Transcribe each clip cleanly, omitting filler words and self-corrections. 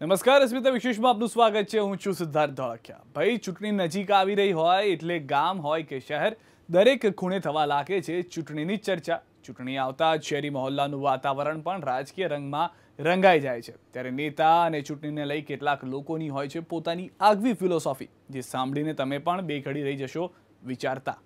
નમસ્કાર અસ્મિતા વિશેષમાં આપનું સ્વાગત છે। હું છું સિદ્ધાર્થ ધોળકિયા। ભાઈ ચૂંટણી નજીક આવી રહી હોય એટલે ગામ હોય કે શહેર દરેક ખૂણે થવા લાગે છે ચૂંટણીની ચર્ચા। ચૂંટણી આવતા શહેરી મહોલ્લાનું વાતાવરણ પણ રાજકીય રંગમાં રંગાઈ જાય છે। ત્યારે નેતા અને ચૂંટણીને લઈ કેટલાક લોકોની હોય છે પોતાની આગવી ફિલોસોફી, જે સાંભળીને તમે પણ બે ઘડી રહી જશો વિચારતા।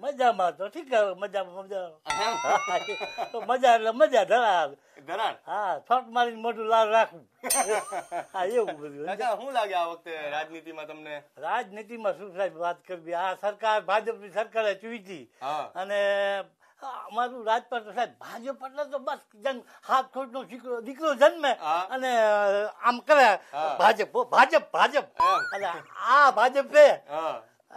મજામાં તો ઠીક મજામાં મજા એટલે મજા ધરાવે હા છોટ મારીને મોઢું લાલ રાખવું હા એવું બધું। શું લાગે આ વખતે રાજનીતિમાં તમને? રાજનીતિમાં શું સાહેબ વાત કરવી, આ સરકાર ભાજપની સરકારે ચૂંટી અને અમારું રાજપાટ સાહેબ ભાજપ એટલે તો બસ હાથ ખોટ નો દીકરો જન્મે અને આમ કરે ભાજપ ભાજપ ભાજપ એટલે આ ભાજપ છે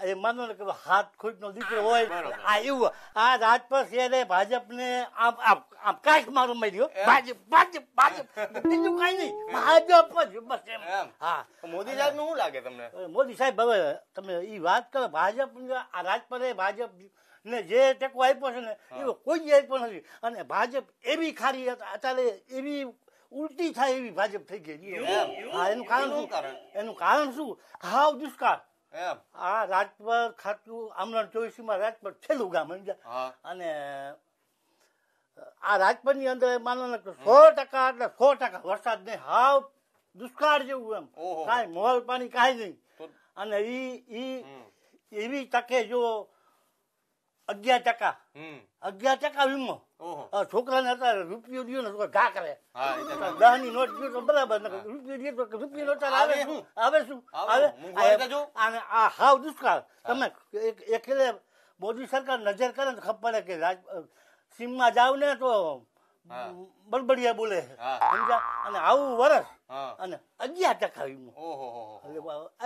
એ માનો ને કે હાથ ખોટ નો દીકરો હોય આ એવું આ રાજપથ શહેરે ભાજપ ને આમ આમ કાંઈક મારો મળ્યો ભાજપ ભાજપ ભાજપ બીજું કઈ નહીં ભાજપ જ બસ એમ। હા મોદી સાહેબ નું શું લાગે તમને? મોદી સાહેબ હવે તમે એ વાત કરો ભાજપ આ રાજપથે ભાજપ ને જે ટેકો આપ્યો છે ને એવો કોઈ આપ્યો નથી અને ભાજપ એવી ખારી અત્યારે એવી ઉલટી થાય એવી ભાજપ થઈ ગઈ। હા એનું કારણ શું? હાવ દુષ્કાળ। આ રાજપથ ખાતું આમરણ 24 માં રાજપથ છેલ્લું ગામ અને આ રાજપથ ની અંદર માનો ને 100% એટલે 100% વરસાદ નહીં, હાવ દુષ્કાળ જેવું એમ, કાંઈ મોલ પાણી કાંઈ નહીં। અને ઈ એવી તકે જો 11% વીમો છોકરાને અત્યારે રૂપિયો દો ને ઘા કરે, 10 ની નોટ દો તો બરાબર, રૂપિયો દો તો રૂપિયો નોટ આવે શું આવે અને આ હાવ દુષ્કાળ। તમે એકલે મોદી સરકાર નજર કરે ને ખબર પડે કે સીમમાં જાવ ને તો બળબડિયા બોલે સમજ્યા, અને આવું વરસ અને 11% વીમો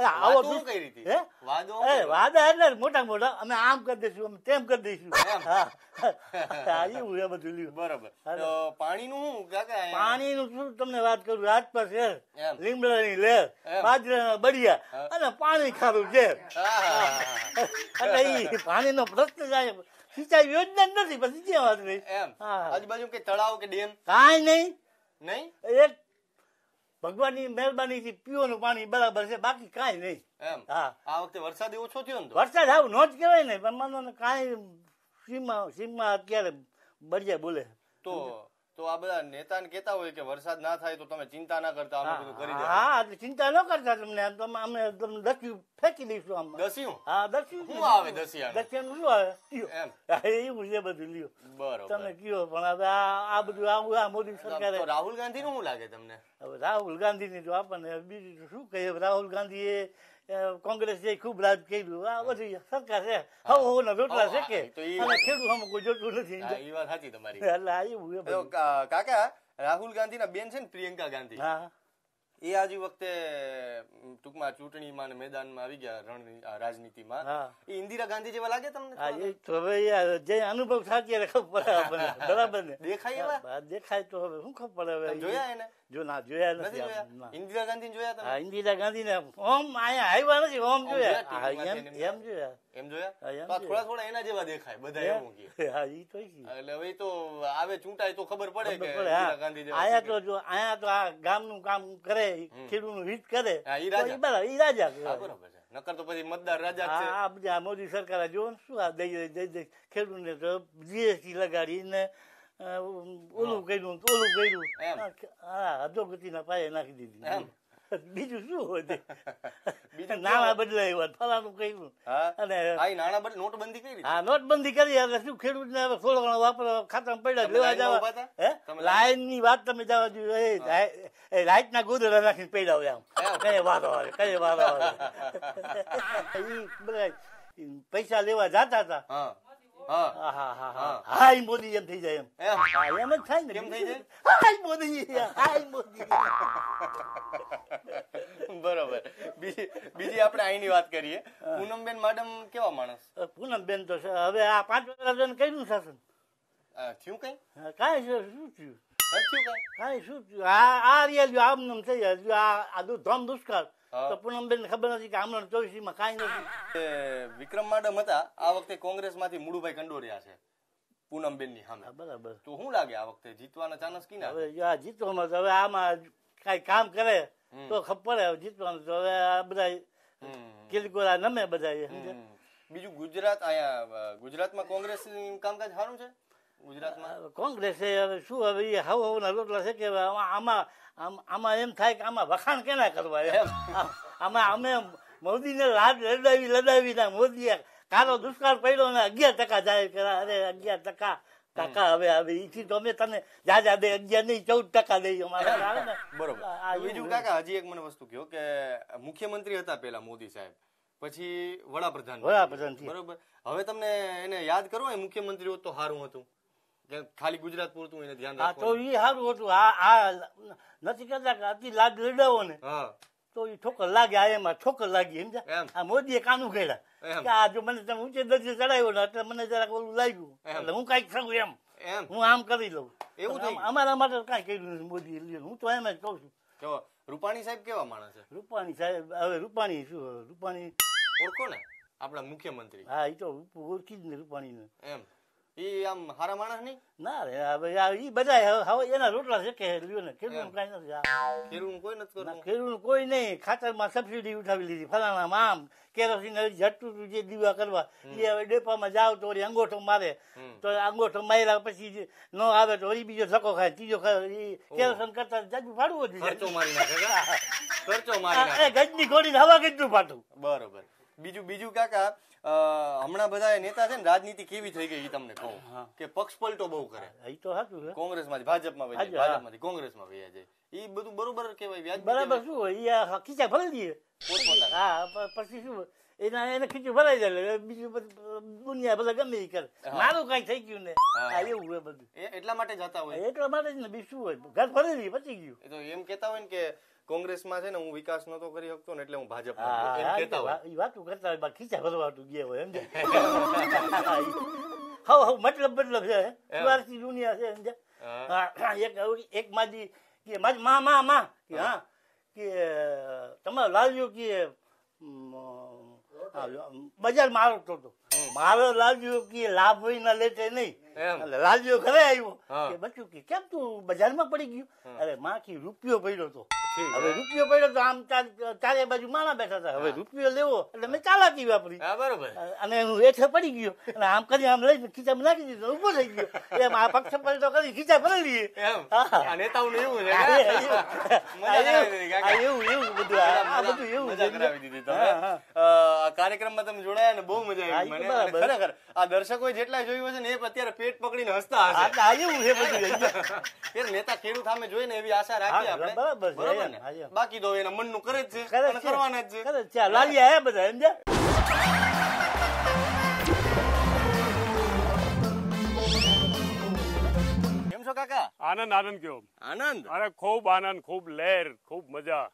આવો કઈ રીતે વાદા એટલે મોટા મોટા અમે આમ કરી દઈશું અમે તેમ કરી દઈશું એવું એ બધું લ્યું બરોબર। પાણીનું પાણીનું શું તમને વાત કરું, રાજપથ છે લીમડાની લહેર બાજરાના બળિયા અને પાણી ખારું છે એટલે એ પાણીનો પ્રશ્ન જાય, સિંચાઈ યોજના નથી પછી જે વાત રહી આજુબાજુ કે તળાવ કે ડેમ કાંઈ નહીં નહીં, એક ભગવાનની મહેરબાની થી પીવાનું પાણી બરાબર છે, બાકી કાંઈ નહીં। હા આ વખતે વરસાદ ઓછો થયો ને? વરસાદ આવું નો જ કહેવાય ને, પણ માનો ને કાંઈ સીમમાં અત્યારે બળિયા બોલે તો આ બધા નેતાને કેતા હોય કે વરસાદ ના થાય તો તમે ચિંતા ના કરતા, અમે બધું કરી દે। હા એટલે ચિંતા ન કરતા તમને, અમે તમને દસ્યું ફેંકી દઈશું આમ। દસ્યું? હા દસ્યું શું આવે દસિયા? દસિયાનું શું આવે એવું છે બધું લ્યો બરોબર તમે કયો। પણ હવે આ બધું આવું આ મોદી સરકારે રાહુલ ગાંધી નું શું લાગે તમને? હવે રાહુલ ગાંધી ની તો આપણને બીજું શું કહીએ, રાહુલ ગાંધી એ કોંગ્રેસ જે ખૂબ રાજ કર્યું, આ બધી સરકાર છે હવ ના રોટલા છે કે ખેડૂત આમાં કોઈ જોતું નથી। એ વાત સાચી તમારી। એટલે આવ્યું કાકા રાહુલ ગાંધી ના બેન છે ને પ્રિયંકા ગાંધી, એ આજે વખતે ટૂંકમાં ચૂંટણીમાં મેદાનમાં આવી ગયા રાજનીતિમાં, એ ઇન્દિરા ગાંધી જેવા લાગે તમને? એ તો હવે જે અનુભવ સાચી ખબર પડે બરાબર ને, દેખાય એવા? દેખાય તો હવે શું ખબર પડે હવે જોયા એને? જો ના જોયા નથી। ઇન્દિરા ગાંધી જોયા તમે? ઇન્દિરા ગાંધી ને ઓમ અહીંયા આવ્યા નથી, ઓમ જોયા એમ જોયા એમ જોયા થોડા થોડા એના જેવા દેખાય બધા એવું કે હા ઈ તો એટલે હવે તો આવે ચૂંટાય તો ખબર પડે કે ગાંધી આયા તો જો આયા તો આ ગામનું કામ કરે, ખેડૂતનું હિત કરે, ઈ રાજા બરોબર છે, નકર તો પછી મતદાર રાજા છે। આ બધા મોદી સરકારે જો શું આ દઈ ખેડૂતને તો જીએસટી લગાડીને ઓલું કર્યું ઓલું કર્યું, હા અધોગતિના પાયે નાખી દીધી। બીજું શું હોય, નાણાં બદલાય ફલાનું કર્યું અને નોટબંધી કરી। હા નોટબંધી કરી એટલે શું ખેડૂત ને થોડો ઘણો વાપરવા ખાતામાં પડ્યા લેવા જવા લાઈન ની વાત તમે જવા જોઈએ, લાઈટ ના ગોદડા નાખીને પડ્યા આમ કઈ વારો આવે કઈ વારો આવે બધા પૈસા લેવા જતા હતા હાય મોદી એમ થઈ જાય એમ જ થાય ને, કેમ થઈ જાય હાય મોદી હાય મોદી બરોબર। બીજી આપણે અહીંની વાત કરીએ, પૂનમબેન મેડમ કેવા માણસ? પૂનમબેન તો હવે આ 5 વર્ષ કર્યું શાસન થયું કઈ કાંઈ શું થયું કાંઈ શું થયું? આ રહ્યા આમ થઈ જાય આ ધોમ દુષ્કાળ તો પૂનમબેન ખબર નથી કે આમનો 24 માં કાંઈ નથી. વિક્રમ માડમ હતા આ વખતે કોંગ્રેસ માંથી મુળુભાઈ કંડોરિયા છે પૂનમબેન ની સામે. બરાબર. તો શું લાગે આ વખતે જીતવાના ચાન્સ કિના? હવે આ જીતવામાં તો હવે આમાં કઈ કામ કરે તો ખબર પડે. જીતવાનું તો હવે આ બધા કિલકોરા નમે બધા. બીજું ગુજરાતમાં કોંગ્રેસ કામકાજ સારું છે. ગુજરાતમાં કોંગ્રેસે હવે શું હવે એ હવના રોટલા છે કે આમાં એમ થાય કે આમાં વખાણ કેના કરવા એમ. આમાં અમે મોદીને લડાવી ના મોદીએ કારો દુષ્કાળ પડ્યો ને 11% જાહેર કર્યા. અરે 11% કાકા હવે ઈથી તો અમે તને જાજા દે 11 નહીં 14% દઈએ અમારે. બરોબર. બીજું કાકા હજી એક મને વસ્તુ કહો કે મુખ્યમંત્રી હતા પેલા મોદી સાહેબ, પછી વડાપ્રધાન. બરોબર. હવે તમને એને યાદ કરવો હોય મુખ્યમંત્રી હોત તો સારું હતું કે ખાલી ગુજરાત પૂરતું એને ધ્યાન રાખવું? તો એ સારું હતું. આ નથી કહેતા કે અતિ લાડ લડાવો ને તો એ ઠોકર લાગે. આ એમાં ઠોકર લાગી સમજ્યા. આ મોદીએ કાનું ખેડા કે આ જો મને તમે ઊંચે દરજ્જે ચડાવ્યો ને એટલે મને જરાક ઓલું લાગ્યું એટલે હું કઈક શકું એમ હું આમ કરી લઉં. એવું અમારા માટે કઈ કર્યું નથી મોદી. હું તો એમ જ કઉ છું. રૂપાણી સાહેબ કેવા માણસ છે? રૂપાણી સાહેબ હવે રૂપાણી શું રૂપાણી ઓળખો ને આપડા મુખ્યમંત્રી? હા એ તો ઓળખી જ ને રૂપાણી ને. એમ ઈ આમ હારા માણસ નહીં? ના રે હવે ઈ બધા હવે એના રોટલા છે કે લ્યો ને. ખેડૂત કઈ નથી. ખેડૂત કોઈ નથી કરતું. ખેડૂત કોઈ નહીં. ખાતરમાં સબસિડી ઉઠાવી લીધી ફલાણામાં આમ કેરોસીન ઝટતું જે દીવા કરવા એ હવે ડેપામાં જાવ તો વળી અંગોઠો મારે તો અંગોઠો માર્યા પછી ન આવે તો વળી બીજો ધક્કો ખાય ત્રીજો ખાય. કેરોસીન કરતા જાજુ ફાડવું જ ખર્ચો મારી નાખે. ખર્ચો મારી નાખે. ગજની ઘોડીને હવા કેટલું ફાટું. બરોબર. બીજું કાકા હમણાં બધા નેતા છે ને રાજનીતિ કેવી થઈ ગઈ તમને કહું કે પક્ષ પલટો બહુ કરે. એ તો સાચું છે. કોંગ્રેસ માંથી ભાજપમાં વહી જાય, ભાજપમાંથી કોંગ્રેસમાં વહી જાય. એ બધું બરોબર કેવાય? બરાબર શું હોય ખીચા ભરાઈ દઈએ. હા પછી શું એને ખીચું ભરાઈ જાય બીજું દુનિયા બધા ગમે એ કરે. મારું કઈ થઈ ગયું ને એવું હોય બધું. એટલા માટે જતા હોય. એટલા માટે જ ને બીજું શું હોય. ઘર ભરી દઈએ પચી ગયું. એ તો એમ કેતા હોય ને કે કોંગ્રેસમાં છે ને હું વિકાસ નતો કરી શકતો ને એટલે હું ભાજપમાં એમ કેતા હોય. એ વાતું કરતા હોય ખીચા ભરવાતું ગયા હોય એમ. હવ મતલબ છે સ્વાર્થી દુનિયા છે સમજ્યા. એક માજી કે મારી માં કે હા કે તમારો લાલ્યો કે બજારમાં આવતો હતો. મારો લાલ્યો કે લાભ હોય ના લેતે નહીં. લાલ્યો ઘરે આવ્યો કે બચ્ચું કે કેમ તું બજારમાં પડી ગયું? અરે માં કે રૂપિયો પડ્યો હતો. હવે રૂપિયો પડ્યો તો આમ ચારે બાજુ માણા બેઠા હતા. હવે રૂપિયો લેવો એટલે મેં ચાલાકી વાપરી અને હું હેઠે પડી ગયો અને આમ કરી આમ લઈને ખીચામાં નાખી દીધો. ઉભો થઈ ગયો. એમ આ પક્ષ પલટો કરી ખીચા ભરી લઈએ. કાર્યક્રમમાં તમે જોડાયા ને બહુ મજા આવી મને. ખરેખર આ દર્શકો જેટલા જોયું હશે ને એ અત્યારે પેટ પકડીને હસતા હશે. નેતા ખેડૂત સામે જોઈને એવી આશા રાખીએ આપણે. બરાબર ને? બાકી તો એના મનનું કરે જ છે અને કરવાના જ છે. લાલિયા હે બધા સમજ્યા. કેમ છો કાકા? આનંદ કયો? આનંદ? અરે ખૂબ આનંદ, ખૂબ લહેર, ખૂબ મજા.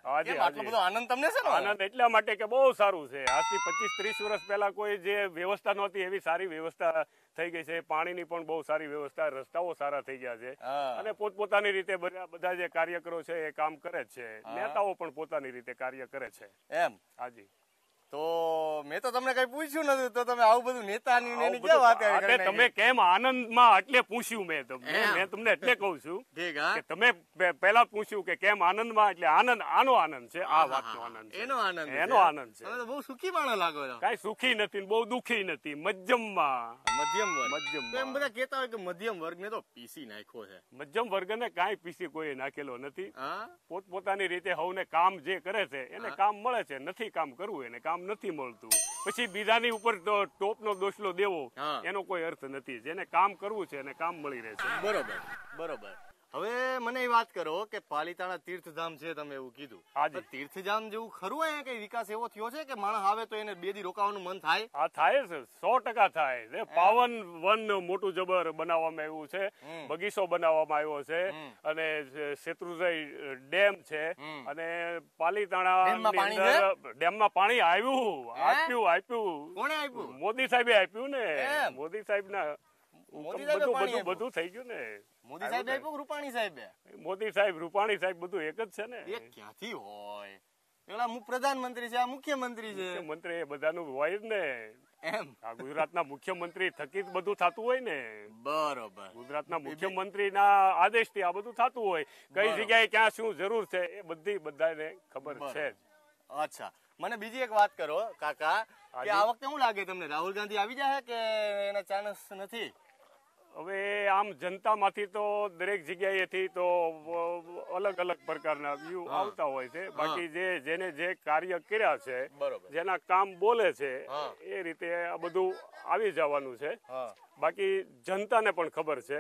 આટલો બધો આનંદ તમને છે? આનંદ એટલા માટે કે બહુ સારું છે. આજથી 25-30 વર્ષ પહેલા કોઈ જે વ્યવસ્થા નહોતી એવી સારી વ્યવસ્થા થઈ ગઈ છે. પાણીની પણ બહુ સારી વ્યવસ્થા, રસ્તાઓ સારા થઈ ગયા છે અને પોતપોતાની રીતે બધા જે કાર્યકરો છે એ કામ કરે છે. નેતાઓ પણ પોતાની રીતે કાર્ય કરે છે. એમ? હાજી. તો મેં તો તમને કઈ પૂછ્યું નથી તો તમે આવું બધું નેતાની એની ક્યાં વાત કરી? તમે કેમ આનંદમાં એટલે પૂછ્યું મેં તમને એટલે કહું છું કે તમે પહેલા પૂછ્યું કે કેમ આનંદમાં એટલે આનો આનંદ છે. આ વાતનો આનંદ છે. એનો આનંદ છે. છે. બહુ સુખી માણસ લાગો છો. કઈ સુખી નથી બહુ દુખી નથી, મધ્યમમાં. મધ્યમ એમ બધા કેતા હોય કે મધ્યમ વર્ગ ને તો પીસી નાખ્યો છે. મધ્યમ વર્ગને કાંઈ પીસી કોઈ નાખેલો નથી. પોતપોતાની રીતે હવને કામ જે કરે છે એને કામ મળે છે. નથી કામ કરવું એને કામ નથી મળતું. પછી બીજાની ઉપર ટોપનો દોષલો દેવો એનો કોઈ અર્થ નથી. જેને કામ કરવું છે એને કામ મળી રહે છે. બરોબર. હવે મને એ વાત કરો કે પાલીતાણા તીર્થધામ છે તમે એવું કીધું. તીર્થધામ જેવું ખરું અહીંયા કઈ વિકાસ એવો થયો છે કે માણસ આવે તો એને 2 દી રોકાવાનું મન થાય? હા થાય છે, 100% થાય. પાવન વન મોટું જબર બનાવવામાં આવ્યું છે, બગીચો બનાવવામાં આવ્યો છે અને શેત્રુંજય ડેમ છે અને પાલીતાણા ડેમમાં પાણી આપ્યું. કોણે આપ્યું? મોદી સાહેબે આપ્યું ને. મોદી સાહેબ ના મોદી સાહેબ બધું થઈ ગયું ને. મોદી સાહેબ આપ્યું રૂપાણી સાહેબ? મોદી સાહેબ રૂપાણી સાહેબ બધું એક જ છે ને. એ ક્યાંથી હોય? પેલા પ્રધાનમંત્રી છે, આ મુખ્યમંત્રી છે. મુખ્યમંત્રી એ બધાનું હોય જ ને. એમ આ ગુજરાતના મુખ્યમંત્રી થકી જ બધું થતું હોય ને. બરોબર. ગુજરાતના મુખ્યમંત્રીના આદેશથી આ બધું થતું હોય. કઈ જગ્યાએ ક્યાં શું જરૂર છે એ બધાને ખબર છે જ. અચ્છા, મને બીજી એક વાત કરો કાકા, કે આ વખતે શું લાગે તમને, રાહુલ ગાંધી આવી જાય કે એના ચાન્સ નથી? હવે આમ જનતામાંથી તો દરેક જગ્યાએથી તો અલગ અલગ પ્રકારના વ્યૂ આવતા હોય છે. બાકી જેને જે કાર્ય કર્યા છે, જેના કામ બોલે છે, એ રીતે આ બધું આવી જવાનું છે. બાકી જનતાને પણ ખબર છે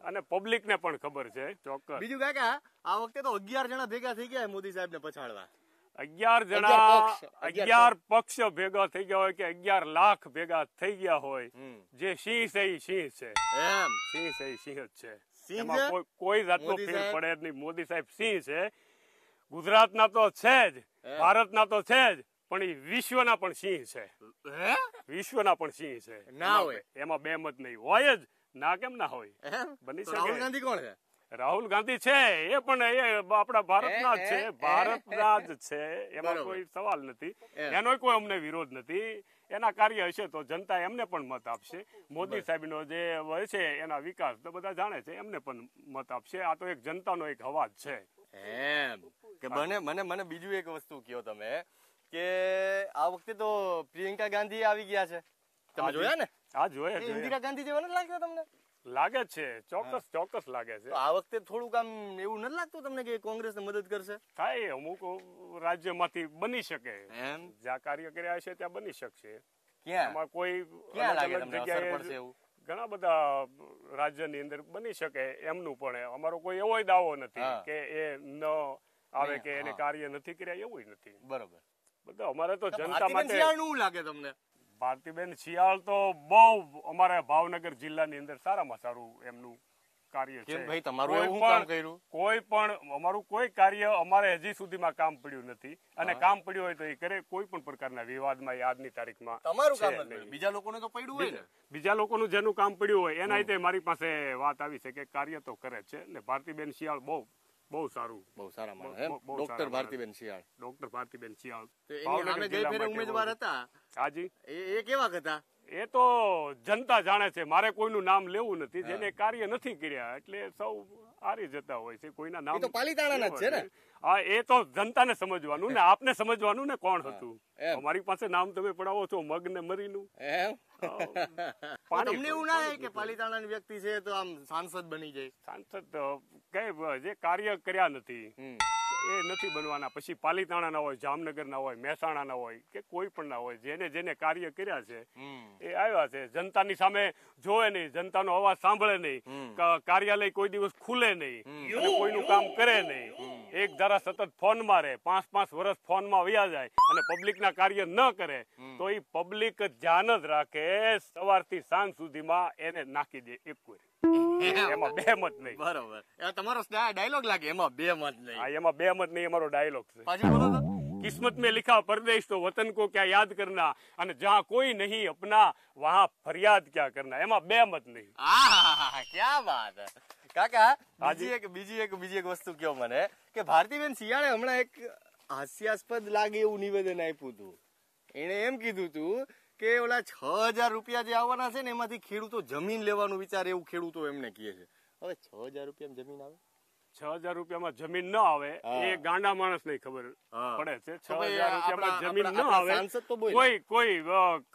અને પબ્લિકને પણ ખબર છે ચોક્કસ. બીજું કાકા, આ વખતે તો 11 જણા ભેગા થઈ ગયા મોદી સાહેબ ને પછાડવા. 11 પક્ષ ભેગા થઈ ગયા હોય કે 11 લાખ ભેગા થઈ ગયા હોય, જે સિંહ છે એ સિંહ છે. એમ સિંહ છે એ સિંહ જ છે. એમાં કોઈ જાતનો ફેર પડે જ નહીં. મોદી સાહેબ સિંહ છે. ગુજરાતના તો છે જ, ભારતના તો છે જ, પણ એ વિશ્વના પણ સિંહ છે. વિશ્વના પણ સિંહ છે. ના હોય એમાં બે મત નહીં. હોય જ ના, કેમ ના હોય? બની શકે. રાહુલ ગાંધી કોણ છે? રાહુલ ગાંધી છે એ પણ આપણા ભારતના જ છે. ભારતના જ છે, એમાં કોઈ સવાલ નથી. એનો કોઈ અમને વિરોધ નથી. એના કાર્ય હશે તો જનતા એમને પણ મત આપશે. મોદી સાહેબનો જે હોય છે એના વિકાસ તો બધા જાણે છે, એમને પણ મત આપશે. આ તો એક જનતાનો એક અવાજ છે. એમ કે મને બીજું એક વસ્તુ કહો તમે, કે આ વખતે તો પ્રિયંકા ગાંધી આવી ગયા છે. તમે જોયા ને? હા, જોયા. ઇન્દિરા ગાંધી જેવા નથી લાગતા તમને? લાગે છે, ચોક્કસ લાગે છે. આ વખતે થોડુંક આમ એવું નથી લાગતું તમને કે કોંગ્રેસને મદદ કરશે? થાય, અમુક રાજ્યમાંથી બની શકે. એમ જ્યાં કાર્ય કર્યા હશે ત્યાં બની શકશે. ક્યાં કોઈ જગ્યાએ ઘણા બધા રાજ્યની અંદર બની શકે એમનું, પણ અમારો કોઈ એવો દાવો નથી કે એ ન આવે કે એને કાર્ય નથી કર્યા, એવું નથી. બરોબર. બધા અમારે તો જનતા માટે. શું લાગે તમને? ભારતીબેન શિયાળ તો બહુ અમારા ભાવનગર જિલ્લાની અંદર સારામાં સારું એમનું કાર્ય છે. ભાઈ તમારું એવું કામ કર્યું? કોઈ પણ અમારું કોઈ કાર્ય અમારે હજી સુધીમાં કામ પડ્યું નથી. અને કામ પડ્યું હોય તો એ કરે કોઈ પણ પ્રકારના વિવાદમાં આજની તારીખમાં. તમારું કામ નથી, બીજા લોકોને તો પડ્યું હોય ને. બીજા લોકોનું જેનું કામ પડ્યું હોય એના રીતે મારી પાસે વાત આવી છે કે કાર્ય તો કરે છે. ને ભારતીબેન શિયાળ બહુ સારું, બહુ સારા માણસ. ડોક્ટર ભારતીબેન શિયાળ. ડોક્ટર ભારતીબેન શિયાળ ઉમેદવાર હતા. હાજી. એ કેવા હતા? એ તો જનતા જાણે છે. મારે કોઈનું નામ લેવું નથી. જેને કાર્ય નથી કર્યા એટલે સૌ હારી જતા હોય છે. કોઈના નામ તો પાલીતાણાના જ છે ને? હા, એ તો જનતાને સમજવાનું ને આપને સમજવાનું ને કોણ હતું. અમારી પાસે નામ તમે પડાવો છો મગ ને મરીનું. તમને એવું ના કે પાલીતાણાની વ્યક્તિ છે તો આમ સાંસદ બની જાય? સાંસદ કઈ જે કાર્ય કર્યા નથી એ નથી બનવાના. પછી પાલીતાણા ના હોય, જામનગર ના હોય, મહેસાણા ના હોય કે કોઈ પણ ના હોય, જેને કાર્ય કર્યા છે એ આવ્યા છે. જનતાની સામે જોવે નહીં, જનતાનો અવાજ સાંભળે નહીં, કાર્યાલય કોઈ દિવસ ખુલે નહીં અને કોઈનું કામ કરે નહીં. એક ધારા સતત ફોન માં રહે, 5 વર્ષ ફોન માં વયા જાય અને પબ્લિક ના કાર્ય ન કરે તો એ પબ્લિક ધ્યાન જ રાખે. સવારથી સાંજ સુધીમાં એને નાખી દે એક કોઈ. એમાં બે મત નહીં. બરોબર. તમારો ડાયલોગ લાગે એમાં બે મત નહીં. એમાં બે મત નહીં અમારો ડાયલોગ છે. પાછું બોલો તો. કિસ્મત में लिखा परदेश तो वतन को क्या याद करना, અને जहाँ कोई नहीं अपना वहाँ फरियाद क्या करना. એમાં બે મત નહીં. ક્યાં વાત કાકા. બીજી એક વસ્તુ કયો મને, કે ભારતીબેન શિયાળે હમણાં એક હાસ્યાસ્પદ લાગે એવું નિવેદન આપ્યું હતું. એને એમ કીધું હતું કે ઓલા 6,000 રૂપિયા જે આવવાના છે ને એમાંથી ખેડૂતો જમીન લેવાનું વિચાર, એવું ખેડૂતો એમને કહે છે. હવે 6,000 રૂપિયામાં જમીન આવે? 6,000 રૂપિયામાં જમીન ન આવે એ ગાંડા માણસ ને ખબર પડે છે. 6,000 રૂપિયામાં જમીન ન આવે કોઈ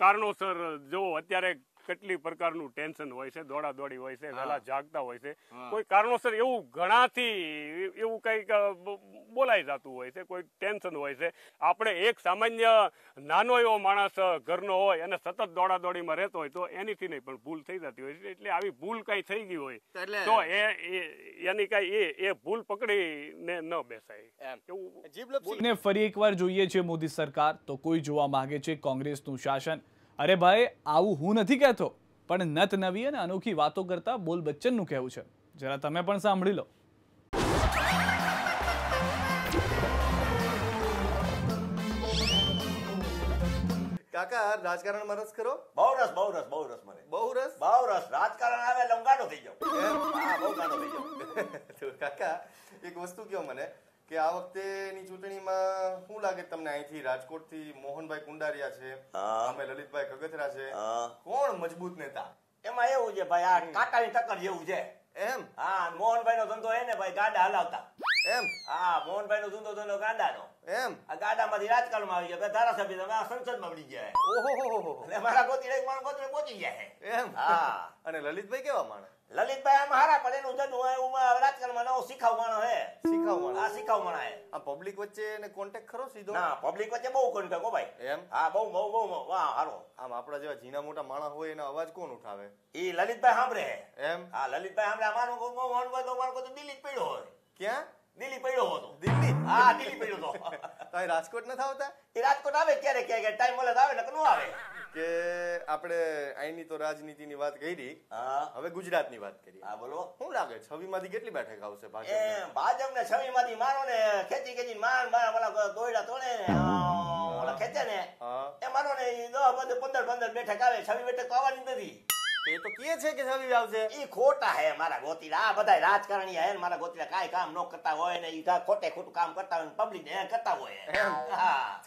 કારણોસર. જો અત્યારે કેટલી પ્રકારનું ટેન્શન હોય છે, દોડાદોડી હોય છે, વહેલા જાગતા હોય છે, કોઈ કારણોસર એવું ઘણાથી એવું કઈક બોલાઈ જતું હોય છે, કોઈ ટેન્શન હોય છે. આપણે એક સામાન્ય નાનો એવો માણસ ઘરનો હોય અને સતત દોડાદોડીમાં રહેતો હોય તો એનીથી નહીં પણ ભૂલ થઈ જતી હોય છે. એટલે આવી ભૂલ કઈ થઈ ગઈ હોય તો એની કઈ એ ભૂલ પકડીને ન બેસાય. ને ફરી એકવાર જોઈએ છે મોદી સરકાર તો કોઈ જોવા માંગે છે કોંગ્રેસનું શાસન. અરે ભાઈ, આવું હું નથી કહેતો, પણ નત નવી અને અનોખી વાતો કરતા બોલ બચ્ચનનું કહેવું છે. જરા તમે પણ સાંભળી લો. કાકા રાજકારણમાં રસ ખરો? બહુ રસ મને બહુ રસ? બહુ રસ. રાજકારણ આવે એટલે હું ગાંડો થઈ જાઉં. હા, બહુ ગાંડો થઈ જાઉં. તો કાકા એક વસ્તુ કહો મને કે આ વખતેની ચૂંટણીમાં શું લાગે તમને? અહીંથી રાજકોટથી મોહનભાઈ કુંડારિયા છે, અમે લલિતભાઈ કગથરા છે, કોણ મજબૂત નેતા? એમાં એવું છે ભાઈ, આ કાંટાની ટક્કર જેવું છે. એમ? હા, મોહનભાઈ નો ધંધો હે ને ભાઈ, ગાડા હલાવતા. એમ? હા, મોહનભાઈ નો ધંધો ગાડાનો. એમ? આ ગાડામાંથી રાજકારણમાં આવી ગયા, ધારાસભ્ય તમે આ સંસદમાં વળી ગયા. ઓહો. અને મારા ગોતીડે પહોંચી ગયા. એમ? હા. અને લલિતભાઈ કેવા માણસ? લલિતભાઈ આમાં હારા, પણ એનું જનું એવું રાજકારણમાં નવો શીખાવ માણસ હે. શીખાવ માણસ? હા, શીખાવ માણસ હે. આ પબ્લિક વચ્ચે એને કોન્ટેક્ટ ખરો સીધો? ના, પબ્લિક વચ્ચે બહુ કોન્ટેક્ટ હો ભાઈ. એમ? હા, બહુ વાહ હારો. આમ આપણા જેવા ઝીણા મોટા માણસ હોય એનો અવાજ કોણ ઉઠાવે? ઈ લલિતભાઈ સાંભળે. એમ? હા, લલિતભાઈ સાંભળે. અમારું મોહનભાઈ તો મારો દિલ્હી જ પડ્યો હોય. ક્યાં? દિલ્હી પડ્યો હતો. દિલ્હી? હા, દિલ્હી પડ્યો હતો. તો અહીં રાજકોટ નથી આવતા? એ રાજકોટ આવે ક્યારે ટાઈમ મળે તો આવે ને ન આવે. કે આપણે અહીંની તો રાજનીતિની વાત કરી, હવે ગુજરાતની વાત કરીએ. હા, બોલો. શું લાગે છવ્વીસમાંથી કેટલી બેઠક આવશે ભાજપ? ભાજપને છવ્વીસમાંથી મારો ને ખેંચી મારા દોયડા તોડે ને ઓલા ખેંચે ને એ મારો ને 10, 15 બેઠક આવે. 26 બેઠક તો આવવાની નથી. એ તો કહે છે કે છવ્વીસ આવશે. ઈ ખોટા હે મારા ગોતીડા. આ બધા રાજકારણી હે મારા ગોતીડા, કાંઈ કામ ન કરતા હોય ને ઈ ખોટું કામ કરતા હોય, પબ્લિક ને કરતા હોય. હા,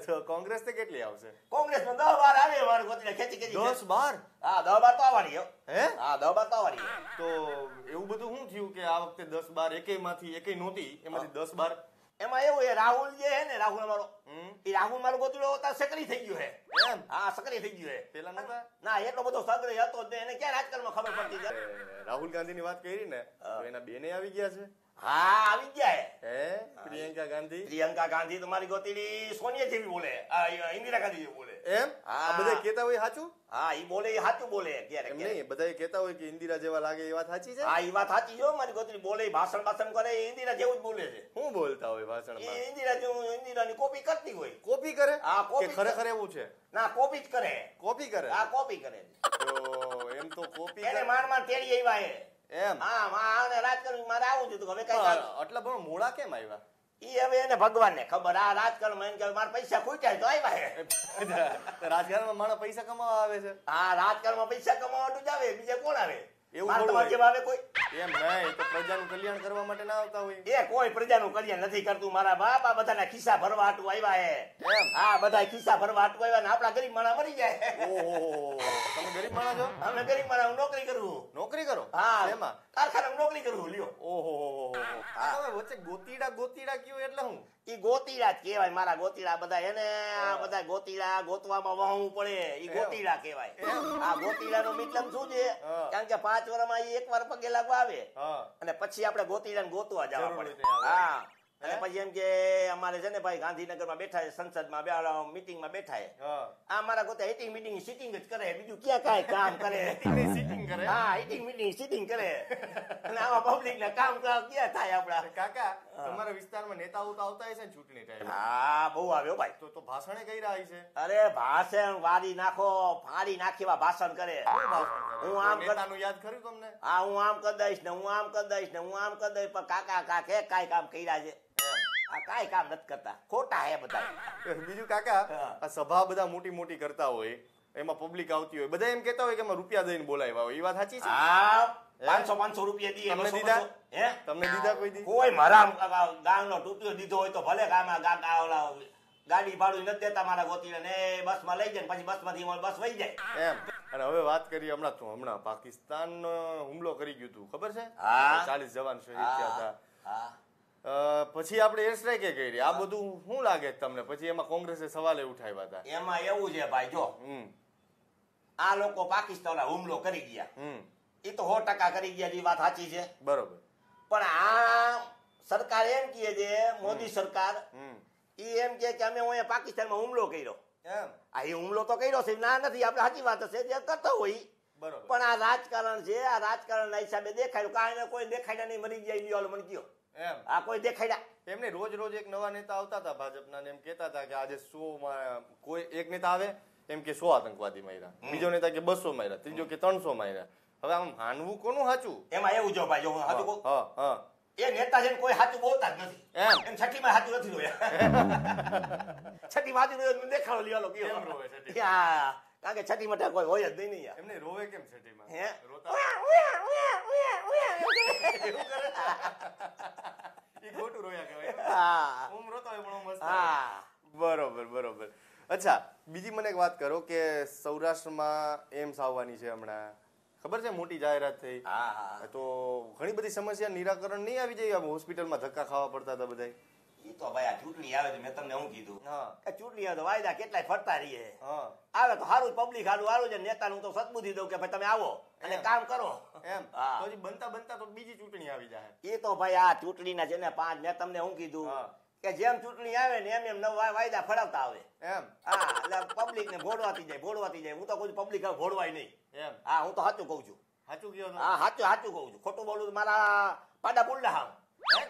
તો કોંગ્રેસ તો કેટલી આવશે? કોંગ્રેસ નો 10-12 આવે મારા ગોતીડા ખેંચી 10-12? હા, 10-12 તો આવવાની. હે? હા, 10-12 તો આવવાની. તો એવું બધું શું થયું કે આ વખતે 10-12 એકેયમાંથી એકેય નહોતી, એમાંથી 10-12? એમાં એવું છે, રાહુલ જે હે ને, રાહુલ અમારો, એ રાહુલ મારો ગોતીડો સક્રિય થઈ ગયો હે. એમ? હા, સક્રિય થઈ ગયો હે. પેલા નતા? ના, એટલો બધો સક્રિય હતો જ એને ક્યાં રાજકારણમાં ખબર પડતી છે. રાહુલ ગાંધીની વાત કરી ને, તો એના બેને આવી ગયા છે. હા, આવી ગયા હે? પ્રિયંકા ગાંધી? પ્રિયંકા ગાંધી તમારી ગોતીડી સોનિયા જેવી બોલે, ઇન્દિરા ગાંધી જેવી બોલે. એમ? આ બધા કહેતા હોય સાચું? હા, ઈ બોલે ઈ સાચું બોલે. એમ નહીં, બધા કહેતા હોય કે ઇન્દિરા જેવા લાગે, એ વાત સાચી છે? હા, ઈ વાત સાચી છે. મારી ગોતીડી બોલે, ભાષણ કરે, ઇન્દિરા જેવું જ બોલે છે. શું બોલતા હોય ભાષણમાં? એ ઇન્દિરા જેવું, ઇન્દિરાની કોપી કરતી હોય. કોપી કરે? હા, કોપી કે ખરેખર એવું છે? ના, કોપી જ કરે. કોપી કરે? હા, કોપી કરે. તો એમ તો કોપી એને માંડ તેડી આવ્યા હે. એમ? હા, આને રાજકારણ મારે આવું છે તો હવે કઈ આટલા પણ મોડા કેમ આવ્યા? ઈ હવે એને ભગવાનને ખબર. આ રાજકારણમાં એને કે મારા પૈસા ખૂટ્યા તો આવ્યા હે. રાજકારણમાં માણસ પૈસા કમાવા આવે છે? હા, રાજકારણમાં પૈસા કમાવાનું જ આવે, બીજે કોણ આવે? એવું મારા થોડું તમારા જેવા આવે કોઈ? એમ નહીં, તો પ્રજાનું કલ્યાણ કરવા માટે ના આવતા હોય? એ કોઈ પ્રજાનું કલ્યાણ નથી કરતું મારા બાપ. આ બધાના ખિસ્સા ભરવા હાટુ આવ્યા હે. એમ? હા, બધા ખિસ્સા ભરવા હાટુ આવ્યા ને આપણા ગરીબ માણસ મરી જાય. ઓહો, તમે ગરીબ માણસ છો? અમે ગરીબ માણસ નોકરી કરું. નોકરી કરો? હા, એમાં કારખાનામાં નોકરી કરું. લ્યો. ઓહો, તમે વચ્ચે ગોતીડા કયો એટલે હું? ઈ ગોતીડા જ કહેવાય મારા ગોતીડા બધા. એને આ બધા ગોતીડા ગોતવામાં વહવું પડે, ઈ ગોતીડા કહેવાય. આ ગોતીડાનો મતલબ શું છે? કારણ કે 5 વર્ષમાં ઈ એકવાર પગે લાગવા આવે અને પછી આપણે ગોતીડાને ગોતવા જવા પડે. હા, અને પછી એમ કે અમારે છે ને ભાઈ ગાંધીનગરમાં બેઠા છે, સંસદમાં મીટિંગમાં બેઠા છે. આ મારા ગોતા હિટિંગ મીટિંગ સિટિંગ જ કરે, બીજું ક્યાં કાંઈ કામ કરે? સિટિંગ કરે? હા, હિટિંગ મીટિંગ સિટિંગ કરે. અને આમાં પબ્લિક ના કામ ક્યાં થાય આપડા? કાકા, તમારા વિસ્તારમાં નેતાઓ તો આવતા હશે ને ચૂંટણી ટાઈમે? હા, બહુ આવ્યો ભાઈ. તો ભાષણે કઈ રહ્યા છે? અરે ભાષણ વારી નાખો, ફાડી નાખીવા ભાષણ કરે. હું આમ નેતાનું યાદ કર્યું તમને? હા, હું આમ કરી દઈશ ને, હું આમ કરી દઈશ ને, હું આમ કરી દઈશ. પણ કાકા કાંઈ કામ કર્યા છે? આ કાંઈ કામ નથી કરતા, ખોટા હે બધા. બીજું કાકા, આ સભા બધા મોટી મોટી કરતા હોય, એમાં પબ્લિક આવતી હોય, બધા એમ કેતા હોય કે એમાં રૂપિયા દઈને બોલાવ્યા હોય, એ વાત સાચી છે? હા, 500 રૂપિયા દીએ. તમને દીધા? હે? તમને દીધા કોઈ દી? કોઈ મારા ગામનો ટૂપિયો દીધો હોય તો ભલે ગાડી ભાડું નથી દેતા મારા ગોતીને ને બસમાં લઈ જાય, પછી બસમાંથી બસ વહી જાય. એમ? અને હવે વાત કરીએ હમણાં પાકિસ્તાન હુમલો કરી ગયું હતું, ખબર છે? હા, 40 જવાન શહીદ થયા હતા. હા. પછી આપણે એર સ્ટ્રાઇક કરી. આ બધું શું લાગે તમને? પછી એમાં કોંગ્રેસે સવાલે ઉઠાવ્યા હતા. એમાં એવું છે ભાઈ, જો આ લોકો પાકિસ્તાન હુમલો કરી ગયા, એ તો 100% કરી ગયા, એ વાત સાચી છે. બરોબર. પણ આ સરકાર એમ કહે છે, મોદી સરકાર એમ કે અમે અહીંયા પાકિસ્તાનમાં હુમલો કર્યો. એમ? આ એ હુમલો તો કર્યો છે, ના નથી, આપણે સાચી વાત હશે જે કરતો હોય. બરોબર. પણ આ રાજકારણ છે, આ રાજકારણના હિસાબે દેખાડ્યું. કાંઈ કોઈ દેખાડ્યા નહીં, મરી ગયા લ્યો મને કયો. એમ? આ કોઈ દેખાડ્યા એમને રોજ એક નવા નેતા આવતા હતા ભાજપના, એમ કેતા હતા કે આજે 100 કોઈ એક નેતા આવે એમ કે 100 આતંકવાદી માર્યા, બીજો નેતા કે 200 માર્યા, ત્રીજો કે 300 માર્યા. હવે આમ માનવું કોનું સાચું? એમાં એવું જો ભાઈ, જો એ નેતા છે ને કોઈ સાચું બોલતા જ નથી એમ એમ છઠ્ઠીમાં સાચું નથી રોયા છઠ્ઠીમાં સાચું રોયા દેખાડો લેવાલો કેમ રોવે છઠ્ઠી? કારણ કે છઠ્ઠી માટે કોઈ હોય જ નહીં યાર એમને રોવે કેમ છઠ્ઠીમાં? હે રોતા ઈ ખોટું રોયા કહેવાય. હા ઓમ રોતો હોય પણ ઓમ મસ્ત. હા બરોબર. અચ્છા, બીજી મને એક વાત કરો કે સૌરાષ્ટ્રમાં એમ્સ આવવાની છે હમણાં, ખબર છે? મોટી જાહેરાત થઈ. હા તો ઘણી બધી સમસ્યા નિરાકરણ નહીં આવી જાય? હોસ્પિટલમાં ધક્કા ખાવા પડતા હતા બધા. ઈ તો ભાઈ આ ચૂંટણી આવે છે મેં તમને શું કીધું હા કે ચૂંટણી આવે તો વાયદા કેટલાય ફરતા રહીએ હા આવે તો સારું પબ્લિક સારું છે નેતાનું તો સદબુદ્ધિ દઉં કે ભાઈ તમે આવો અને કામ કરો એમ. હા. તો હજી બનતા તો બીજી ચૂંટણી આવી જાય. એ તો ભાઈ આ ચૂંટણીના છે ને 5 મેં તમને શું કીધું હા. કે જેમ ચૂંટણી આવે ને એમ નવા વાયદા ફરાવતા આવે એમ હા એટલે પબ્લિક ને ભોળવાતી જાય હું તો કોઈ પબ્લિક હવે ભોળવાય નહીં એમ હા હું તો સાચું કઉ છું સાચું કયો તો? હા સાચું કઉ છું ખોટું બોલું તો મારા પાડાપુર ના હામ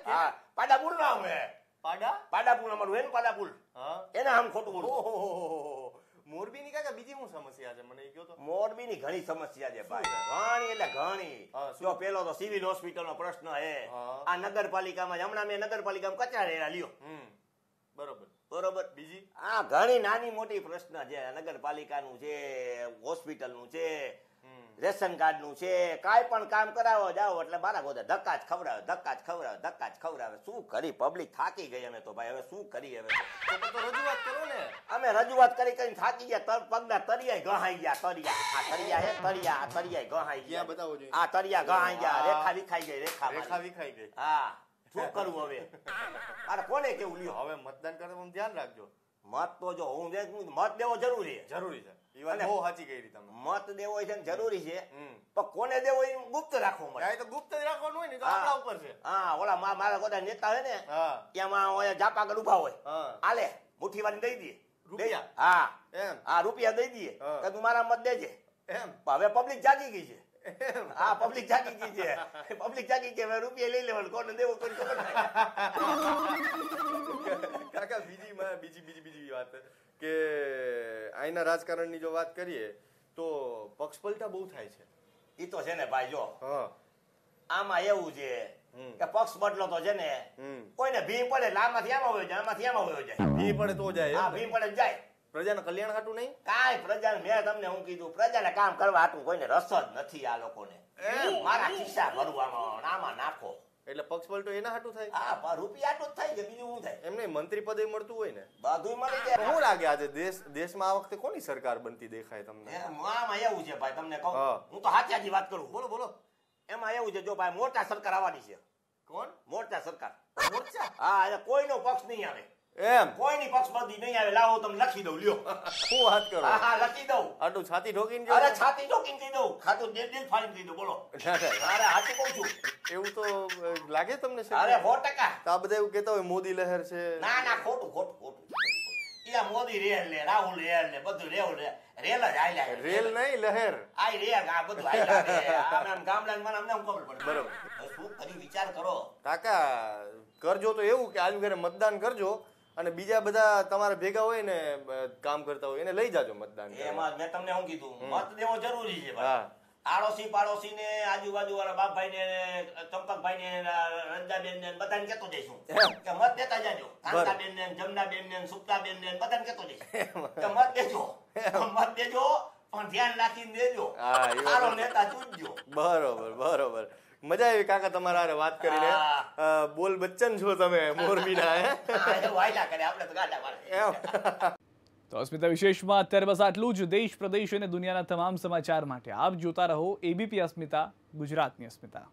હા પાડાપુર ના હામ હે પાડાપુર અમારું હે ને પાડાપુર હા એના હામ ખોટું બોલું ઓહો. મોરબીની કાકા બીજી શું સમસ્યા છે મને એ કયો તો? મોરબી ની ઘણી સમસ્યા છે ભાઈ ઘણી એટલે ઘણી હા, શું? જો પેલો તો સિવિલ હોસ્પિટલ નો પ્રશ્ન હે હા. આ નગરપાલિકામાં હમણાં મેં નગરપાલિકામાં કચરા રેડા લ્યો બરોબર બીજી આ ઘણી નાની મોટી પ્રશ્ન છે નગરપાલિકાનું છે હોસ્પિટલનું છે રેશન કાર્ડ નું છે કાંઈ પણ કામ કરાવવા જાઓ એટલે મારા ગોદા ધક્કા જ ખવડાવે શું કરી પબ્લિક થાકી ગઈ અમે તો ભાઈ હવે શું કરી હવે તો રજૂઆત કરો ને. અમે રજૂઆત કરી થાકી ગયા પગના તરિયા ગહાઈ ગયા આ તરિયા ગહાઈ ગયા ક્યાં બતાવો જોઈએ? આ તરિયા ગહાઈ ગયા રેખા વિખાઈ ગઈ રેખા રેખા વિખાઈ ગઈ. હા શું કરવું હવે અરે કોને કેવું લ્યો હવે મતદાન કરતા ધ્યાન રાખજો. મત તો જો હું મત દેવો જરૂરી છે જરૂરી છે. એ વાત બહુ સાચી કરી તમે. મત દેવો છે ને જરૂરી છે હમ. પણ કોને દેવો એ ગુપ્ત રાખવો મળે આ તો ગુપ્ત જ રાખવાનું હોય ને, તો આપણા ઉપર છે. હા ઓલા મારા બધા નેતા હોય ને હા એમાં જાપ આગળ ઉભા હોય હા આલે મુઠ્ઠી વાળી દઈ દઈએ રૂપિયા? હા એમ હા રૂપિયા દઈ દઈએ હા. કે તું મારા મત દેજે એમ પણ હવે પબ્લિક જાગી ગઈ છે હા પબ્લિક જાગી ગઈ છે હવે રૂપિયા લઈ લેવાનું કોને દેવો કોઈ ખબર નહીં કાકા બીજી વાત કે અહીંના રાજકારણની જો વાત કરીએ તો પક્ષ પલટા બહુ થાય છે. ઈ તો છે ને ભાઈ જો હા આમાં એવું છે કે પક્ષ બદલો તો છે ને કોઈને ભી પડે એટલે આમાંથી આમાં વયો જાય આમાંથી આમાં વયો જાય ભી પડે તો જાય હા એમ? ભી પડે તો જાય પ્રજાના કલ્યાણ હાટું નહીં? કાંઈ પ્રજાને મેં તમને હું કીધું પ્રજાને કામ કરવા હાટું કોઈને રસ જ નથી આ લોકોને મારા ખિસ્સા ભરવામાં આમાં નાખો એટલે પક્ષ પલટો એના હાટું થાય? હા રૂપિયા આટલું જ થાય છે બીજું શું થાય એમને મંત્રી પદે મળતું હોય ને. બધું મળી જાય શું લાગે આજે દેશમાં આ વખતે કોની સરકાર બનતી દેખાય તમને? આમાં એવું છે ભાઈ તમને કહું હા. હું તો સાચી વાત કરું બોલો. એમાં એવું છે જો ભાઈ મોટા સરકાર આવવાની છે કોણ? મોટા સરકાર મોરચા? હા એટલે કોઈનો પક્ષ નહીં આવે એમ કોઈની પક્ષ બધી નહીં આવે લાવો તમને લખી દઉં લ્યો શું વાત કરો? હા લખી દઉં આટલું છાતી ઠોકીને અરે જેવું? છાતી ઠોકીને કહી દઉં ખાતું દિલ ફાડીને કહી દઉં બોલો ના, ના. અરે સાચું કહું છું એવું તો લાગે તમને છે? અરે 100% તો આ બધા એવું કહેતા હોય મોદી લહેર છે. ના ખોટું યા મોદી રેલ લે રાહુલ રેલ લે બધું રેલ જ હાલ્યા રેલ નહીં લહેર. આઈ રેલ આ બધું હાલ્યા રે આમ ગામડામાં મને અમને ખબર પડે બરોબર. હવે શું કરી વિચાર કરો કાકા કરજો તો એવું કે આજુ ઘરે મતદાન કરજો અને બીજા બધા તમારા ભેગા હોય ને કામ કરતા હોય એને લઈ જાજો મતદાન કરવા. એમાં મેં તમને શું કીધું મત દેવો જરૂરી છે ભાઈ હા આડોશી પાડોશી ને આજુબાજુ વાળા બાપભાઈ ને ચંપકભાઈ ને રંજાબેન ને બધાને કેતો જઈશું કે મત દેતા જાજો કાંતાબેન ને જમનાબેન ને સુપ્તાબેન ને બધાને કેતો જઈશું કે મત દેજો પણ ધ્યાન રાખીને દેજો હા, એ વાત. સારો નેતા ચૂંટજો બરોબર મજા આવી કાકા તમારા હારે વાત કરીને. બોલ બચ્ચન છો તમે મોરબીના હે? વાયલા કરે આપણે તો ગાડા મારે એમ તો અસ્મિતા વિશેષમાં અત્યારે બસ આટલું જ. દેશ પ્રદેશ અને દુનિયાના તમામ સમાચાર માટે આપ જોતા રહો એબીપી અસ્મિતા, ગુજરાતની અસ્મિતા.